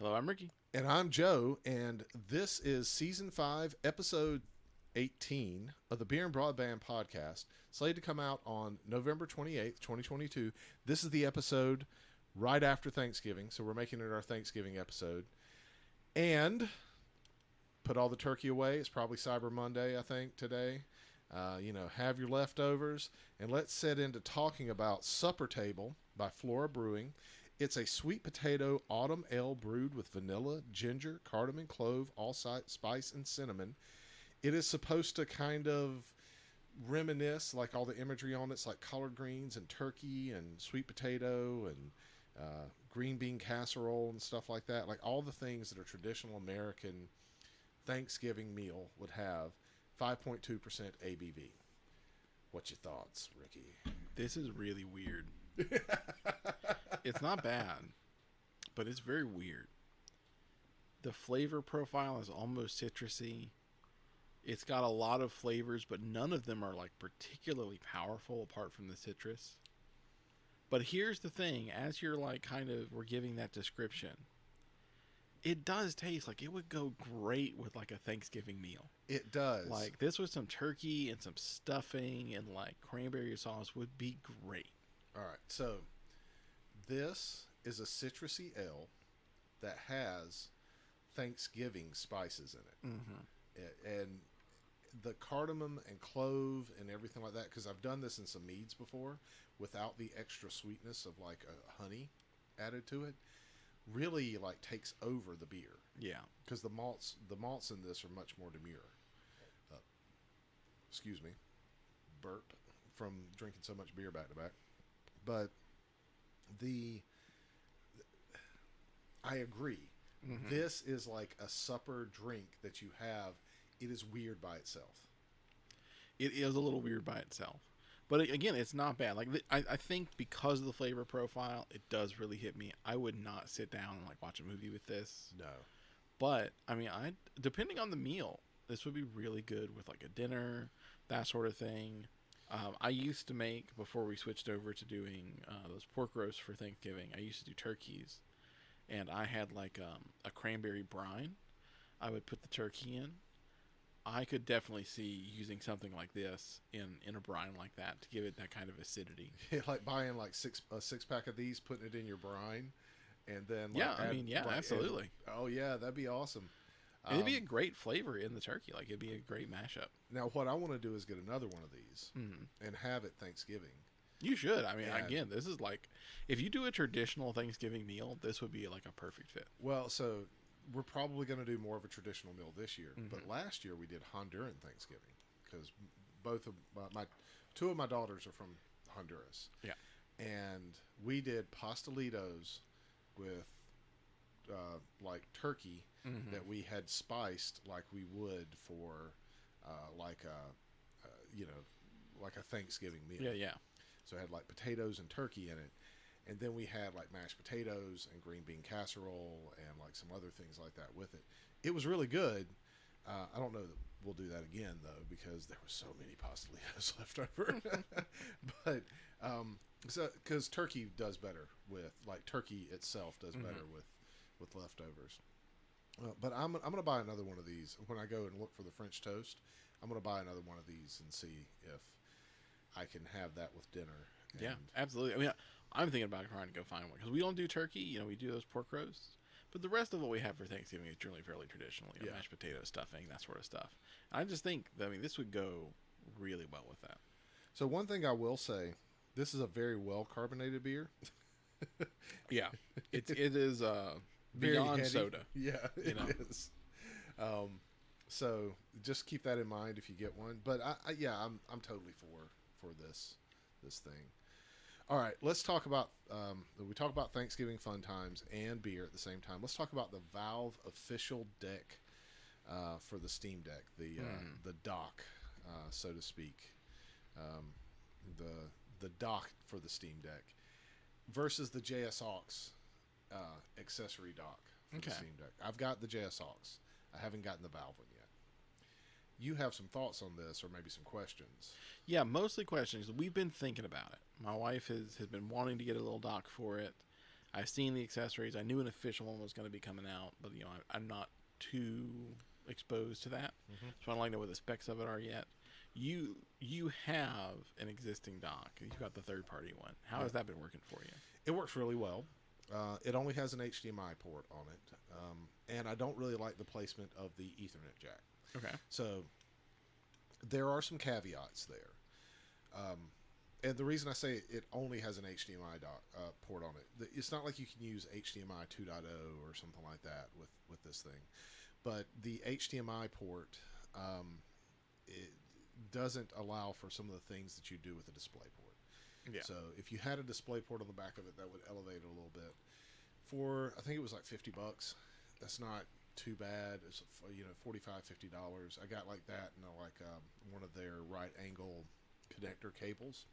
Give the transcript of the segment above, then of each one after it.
Hello, I'm Ricky. And I'm Joe, and this is Season 5, Episode 18 of the Beer and Broadband Podcast, slated to come out on November 28th, 2022. This is the episode right after Thanksgiving, so we're making it our Thanksgiving episode. And put all the turkey away. It's probably Cyber Monday, I think, today. Have your leftovers, and let's set into talking about Supper Table by Flora Brewing. It's a sweet potato autumn ale brewed with vanilla, ginger, cardamom, clove, allspice, and cinnamon. It is supposed to kind of reminisce, like all the imagery on it's like collard greens and turkey and sweet potato and green bean casserole and stuff like that. Like all the things that a traditional American Thanksgiving meal would have. 5.2% ABV. What's your thoughts, Ricky? This is really weird. It's not bad, but it's very weird. The flavor profile is almost citrusy. It's got a lot of flavors, but none of them are like particularly powerful apart from the citrus. But here's the thing, as you're like we're giving that description, it does taste like it would go great with like a Thanksgiving meal. It does. Like this with some turkey and some stuffing and like cranberry sauce would be great. All right, so this is a citrusy ale that has Thanksgiving spices in it. Mm-hmm. And the cardamom and clove and everything like that, because I've done this in some meads before without the extra sweetness of like a honey added to it, really like takes over the beer. Yeah. Because the malts in this are much more demure. Excuse me. Burp from drinking so much beer back to back. But I agree. Mm-hmm. This is like a supper drink that you have. It is weird by itself. It is a little weird by itself. But again, it's not bad. Like I think because of the flavor profile, it does really hit me. I would not sit down and like watch a movie with this. No. But I mean, depending on the meal, this would be really good with like a dinner, that sort of thing. I used to make, before we switched over to doing those pork roasts for Thanksgiving, I used to do turkeys. And I had like a cranberry brine. I would put the turkey in. I could definitely see using something like this in a brine like that to give it that kind of acidity. Yeah, like buying like a six pack of these, putting it in your brine, and then absolutely. Oh yeah, that'd be awesome. And it'd be a great flavor in the turkey. Like it'd be a great mashup. Now, what I want to do is get another one of these and have it Thanksgiving. You should. I mean, again, this is like, if you do a traditional Thanksgiving meal, this would be like a perfect fit. Well, so we're probably going to do more of a traditional meal this year. Mm-hmm. But last year we did Honduran Thanksgiving because two of my daughters are from Honduras. Yeah. And we did pastelitos with like turkey that we had spiced like we would for like a Thanksgiving meal. Yeah, yeah. So it had like potatoes and turkey in it. And then we had like mashed potatoes and green bean casserole and like some other things like that with it. It was really good. I don't know that we'll do that again though, because there were so many pastelitos left over. But because turkey does better with like turkey itself does better with leftovers. But I'm gonna buy another one of these when I go and look for the French toast. I'm gonna buy another one of these and see if I can have that with dinner. Yeah, absolutely. I mean, I'm thinking about trying to go find one because we don't do turkey. We do those pork roasts, but the rest of what we have for Thanksgiving is generally fairly traditional. Mashed potato stuffing, that sort of stuff. I just think that, this would go really well with that. So one thing I will say, this is a very well carbonated beer. Yeah, it is beyond heady. Soda. Yeah, it is. So just keep that in mind if you get one. But I'm totally for this thing. All right, let's talk about we talk about Thanksgiving fun times and beer at the same time. Let's talk about the Valve official deck for the Steam Deck, the dock, so to speak, the dock for the Steam Deck versus the Jsaux accessory dock for the Steam Deck. I've got the Jsaux. I haven't gotten the Valve one yet. You have some thoughts on this, or maybe some questions. Yeah, mostly questions. We've been thinking about it. My wife has been wanting to get a little dock for it. I've seen the accessories. I knew an official one was going to be coming out, but I'm not too exposed to that, so I don't like know what the specs of it are yet. You have an existing dock. You've got the third party one. How has that been working for you? It works really well. It only has an HDMI port on it, and I don't really like the placement of the Ethernet jack. Okay. So there are some caveats there. And the reason I say it only has an HDMI port on it, it's not like you can use HDMI 2.0 or something like that with this thing. But the HDMI port, it doesn't allow for some of the things that you do with a display port. Yeah. So if you had a display port on the back of it, that would elevate it a little bit. For, I think it was like $50. That's not too bad. It's $45, $50. I got like that, and like one of their right angle connector cables,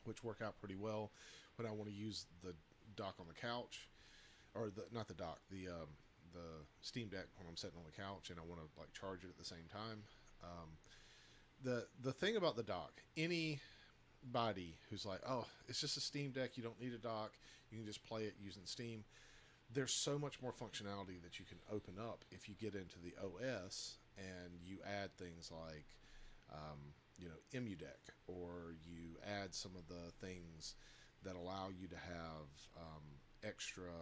which work out pretty well when I want to use the dock on the couch, or not the dock, the Steam Deck when I'm sitting on the couch and I want to like charge it at the same time. The thing about the dock, anybody who's like, oh, it's just a Steam Deck, you don't need a dock, you can just play it using Steam. There's so much more functionality that you can open up if you get into the OS and you add things like EmuDeck, or you add some of the things that allow you to have extra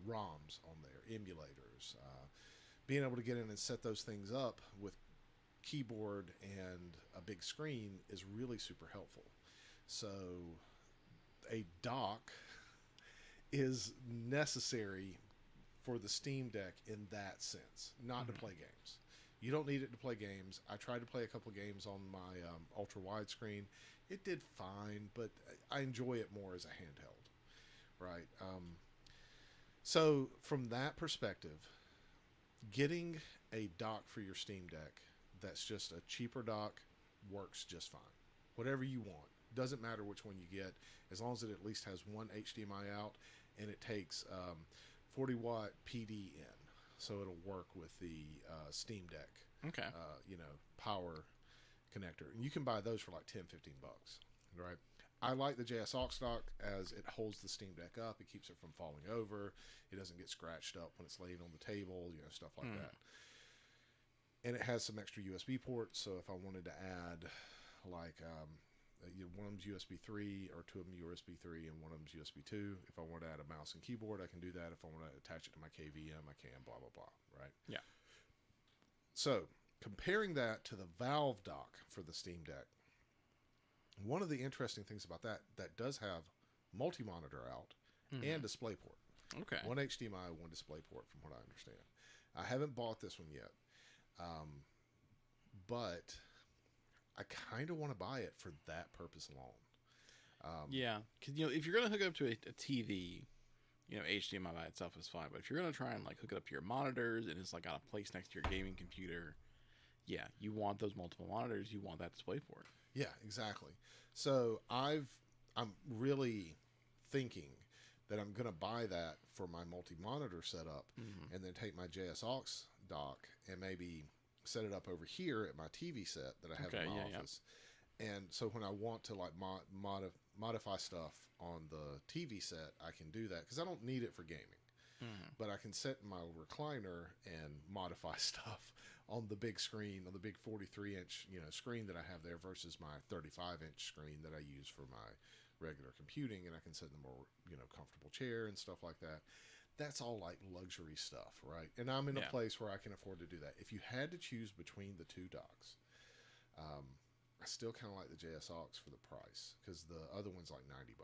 ROMs on there, emulators. Being able to get in and set those things up with keyboard and a big screen is really super helpful. So a dock is necessary for the Steam Deck in that sense, not to play games. You don't need it to play games. I tried to play a couple games on my ultra wide screen. It did fine, but I enjoy it more as a handheld, right? So from that perspective, getting a dock for your Steam Deck that's just a cheaper dock works just fine. Whatever you want. Doesn't matter which one you get, as long as it at least has one HDMI out and it takes 40 watt PD in. So it'll work with the Steam Deck, power connector. And you can buy those for like $10, $15, right? I like the Jsaux dock as it holds the Steam Deck up. It keeps it from falling over. It doesn't get scratched up when it's laying on the table, stuff like that. And it has some extra USB ports. So if I wanted to add like one of them's USB 3 or two of them USB 3 and one of them's USB 2. If I want to add a mouse and keyboard, I can do that. If I want to attach it to my KVM, I can, blah, blah, blah, right? Yeah. So comparing that to the Valve dock for the Steam Deck, one of the interesting things about that does have multi-monitor out and DisplayPort. Okay. One HDMI, one DisplayPort from what I understand. I haven't bought this one yet, but I kind of want to buy it for that purpose alone. Yeah, because if you're going to hook it up to a TV, HDMI by itself is fine. But if you're going to try and like hook it up to your monitors and it's like got a place next to your gaming computer, yeah, you want those multiple monitors. You want that DisplayPort. Yeah, exactly. So I'm really thinking that I'm going to buy that for my multi-monitor setup, and then take my Jsaux dock and maybe set it up over here at my TV set that I have in my office. Yeah. And so when I want to like modify stuff on the TV set, I can do that because I don't need it for gaming. But I can sit in my recliner and modify stuff on the big screen, on the big 43-inch screen that I have there versus my 35-inch screen that I use for my regular computing, and I can sit in a more comfortable chair and stuff like that. That's all like luxury stuff, right? And I'm in a place where I can afford to do that. If you had to choose between the two docks, I still kind of like the Jsaux for the price because the other one's like $90.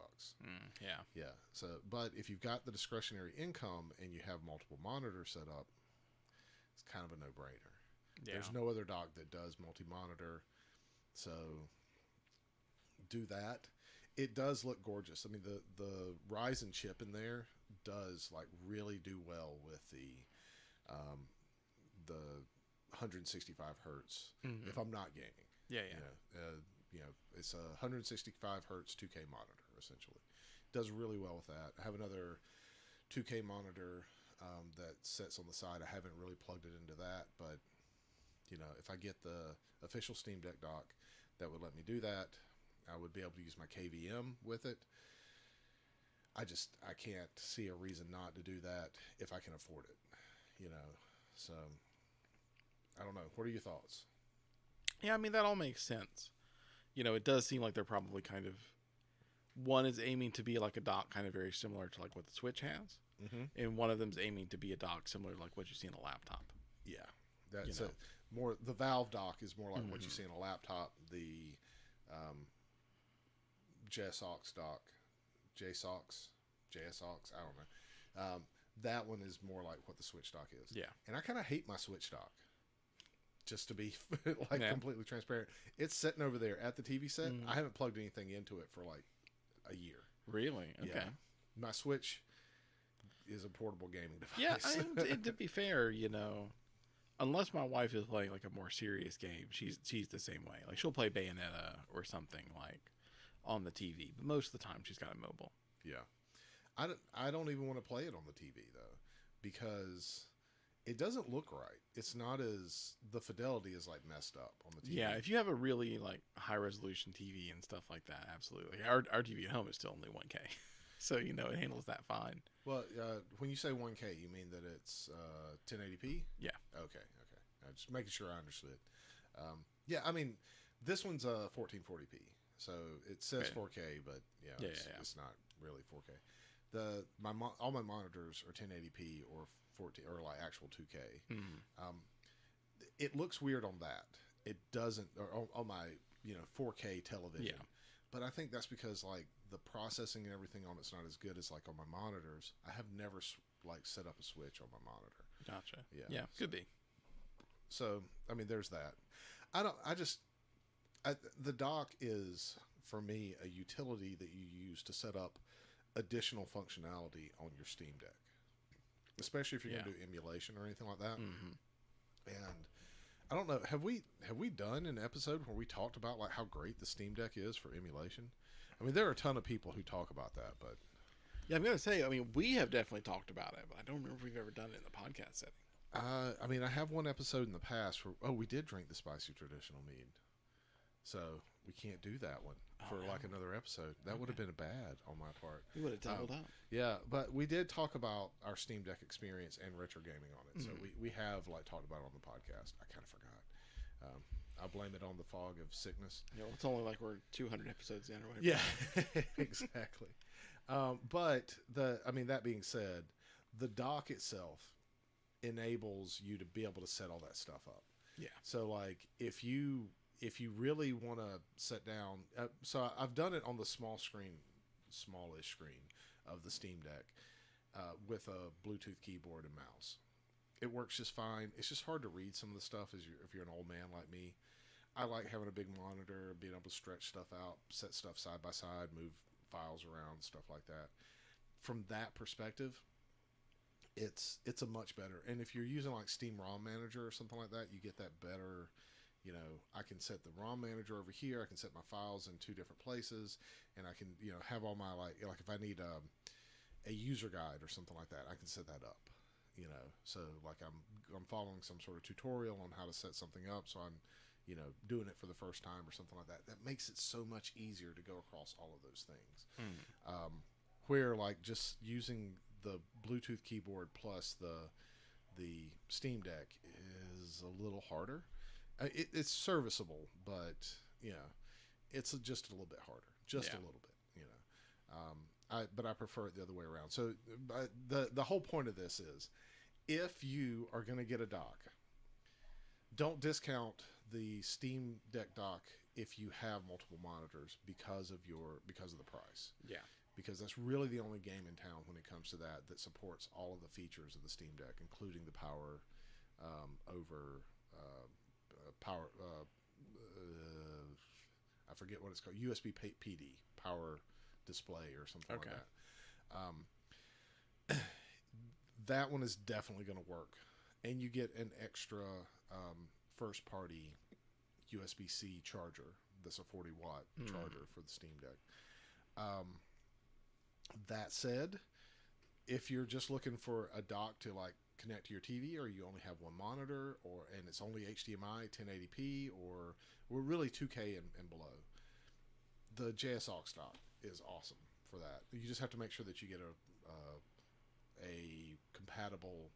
Yeah. So, but if you've got the discretionary income and you have multiple monitors set up, it's kind of a no-brainer. Yeah. There's no other dock that does multi-monitor, so do that. It does look gorgeous. I mean, the Ryzen chip in there does like really do well with the 165 hertz. If I'm not gaming, it's a 165 hertz 2K monitor essentially. Does really well with that. I have another 2K monitor that sits on the side. I haven't really plugged it into that, but if I get the official Steam Deck dock that would let me do that, I would be able to use my KVM with it. I can't see a reason not to do that if I can afford it, you know. So I don't know. What are your thoughts? Yeah, I mean, that all makes sense. It does seem like they're probably kind of, one is aiming to be like a dock kind of very similar to like what the Switch has, Mm-hmm. and one of them's aiming to be a dock similar to like what you see in a laptop. Yeah, that's it. More the Valve dock is more like what you see in a laptop. The Jsaux dock, JSaux, I don't know. That one is more like what the Switch dock is. Yeah, and I kind of hate my Switch dock. Just to be like completely transparent, it's sitting over there at the TV set. I haven't plugged anything into it for like a year. Really? Okay. Yeah. My Switch is a portable gaming device. Yeah, I mean, to be fair, unless my wife is playing like a more serious game, she's the same way. Like she'll play Bayonetta or something like on the TV, but most of the time she's got it mobile. Yeah, I don't even want to play it on the TV though, because it doesn't look right. It's not as the fidelity is like messed up on the TV. Yeah, if you have a really like high resolution TV and stuff like that, absolutely. Our TV at home is still only 1K, so it handles that fine. Well, when you say 1K, you mean that it's 1080p? Yeah. Okay. Just making sure I understood. Yeah, I mean, this one's 1440p, so it says 4K, but it's not really 4K. All my monitors are 1080p or 14 or like actual 2K. It looks weird on that. It doesn't, or on my 4K television. Yeah. But I think that's because like the processing and everything on it's not as good as like on my monitors. I have never like set up a switch on my monitor. Gotcha. Yeah, could be. So I mean, there's that. The dock is for me a utility that you use to set up additional functionality on your Steam Deck, especially if you're going to do emulation or anything like that. And I don't know, have we done an episode where we talked about like how great the Steam Deck is for emulation? I mean, there are a ton of people who talk about that, but yeah, I'm gonna say, I mean, we have definitely talked about it, but I don't remember if we've ever done it in the podcast setting. I mean, I have one episode in the past where we did drink the spicy traditional mead, so we can't do that one for like another episode. That would have been bad on my part. We would have doubled up. Yeah, but we did talk about our Steam Deck experience and retro gaming on it. So we have like talked about it on the podcast. I kind of forgot. I blame it on the fog of sickness. It's only like we're 200 episodes in or whatever. Yeah, exactly. But that being said, the dock itself enables you to be able to set all that stuff up. Yeah. So like if you really want to sit down, so I've done it on the smallish screen of the Steam Deck with a Bluetooth keyboard and mouse. It works just fine. It's just hard to read some of the stuff if you're an old man like me. I like having a big monitor, being able to stretch stuff out, set stuff side by side, move files around, stuff like that. From that perspective, it's a much better. And if you're using like Steam ROM Manager or something like that, you get that better. I can set the ROM Manager over here. I can set my files in 2 different places, and I can have all my like if I need a user guide or something like that, I can set that up. So like I'm following some sort of tutorial on how to set something up, so I'm doing it for the first time or something like that. That makes it so much easier to go across all of those things. Where like just using the Bluetooth keyboard plus the Steam Deck is a little harder. It's serviceable, but it's just a little bit harder, just a little bit. But I prefer it the other way around. So the whole point of this is, if you are going to get a dock, don't discount the Steam Deck dock if you have multiple monitors because of the price. Yeah. Because that's really the only game in town when it comes to that supports all of the features of the Steam Deck, including the power over power. I forget what it's called. USB PD power display or something like that. That one is definitely going to work, and you get an extra first party USB-C charger. That's a 40-watt charger for the Steam Deck. That said, if you're just looking for a dock to like connect to your TV, or you only have one monitor, and it's only HDMI 1080p, or we're really 2K and below, the Jsaux dock is awesome for that. You just have to make sure that you get a compatible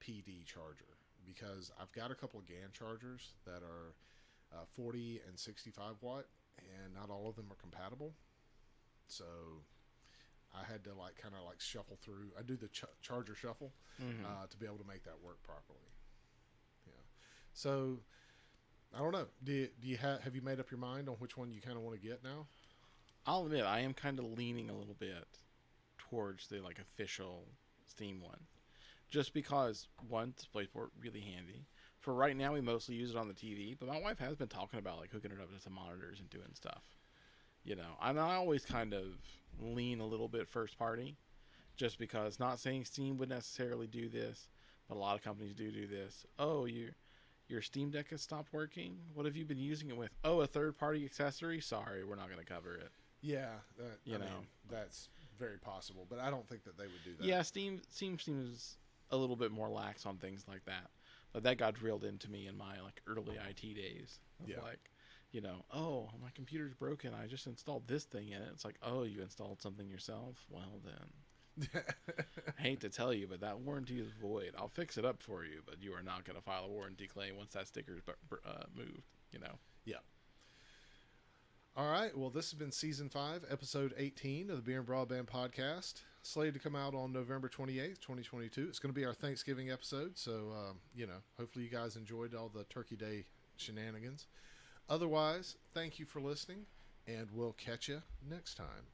PD charger, because I've got a couple of GAN chargers that are 40 and 65 watt, and not all of them are compatible. So I had to kind of shuffle through. I do the charger shuffle to be able to make that work properly. Yeah. So I don't know. Do you have you made up your mind on which one you kind of want to get now? I'll admit I am kind of leaning a little bit towards the official Steam one, just because one, DisplayPort really handy. For right now, we mostly use it on the TV, but my wife has been talking about hooking it up to some monitors and doing stuff. And I always kind of lean a little bit first party, just because, not saying Steam would necessarily do this, but a lot of companies do this. Oh, your Steam Deck has stopped working? What have you been using it with? Oh, a third party accessory? Sorry, we're not going to cover it. Yeah, I mean, that's very possible, but I don't think that they would do that. Yeah, Steam seems a little bit more lax on things like that. But that got drilled into me in my early IT days. Oh, my computer's broken. I just installed this thing in it. It's oh, you installed something yourself? Well, then. I hate to tell you, but that warranty is void. I'll fix it up for you, but you are not going to file a warranty claim once that sticker is moved, Yeah. All right. Well, this has been Season 5, Episode 18 of the Beer and Broadband Podcast. Slated to come out on November 28th, 2022. It's going to be our Thanksgiving episode, so, hopefully you guys enjoyed all the Turkey Day shenanigans. Otherwise, thank you for listening, and we'll catch you next time.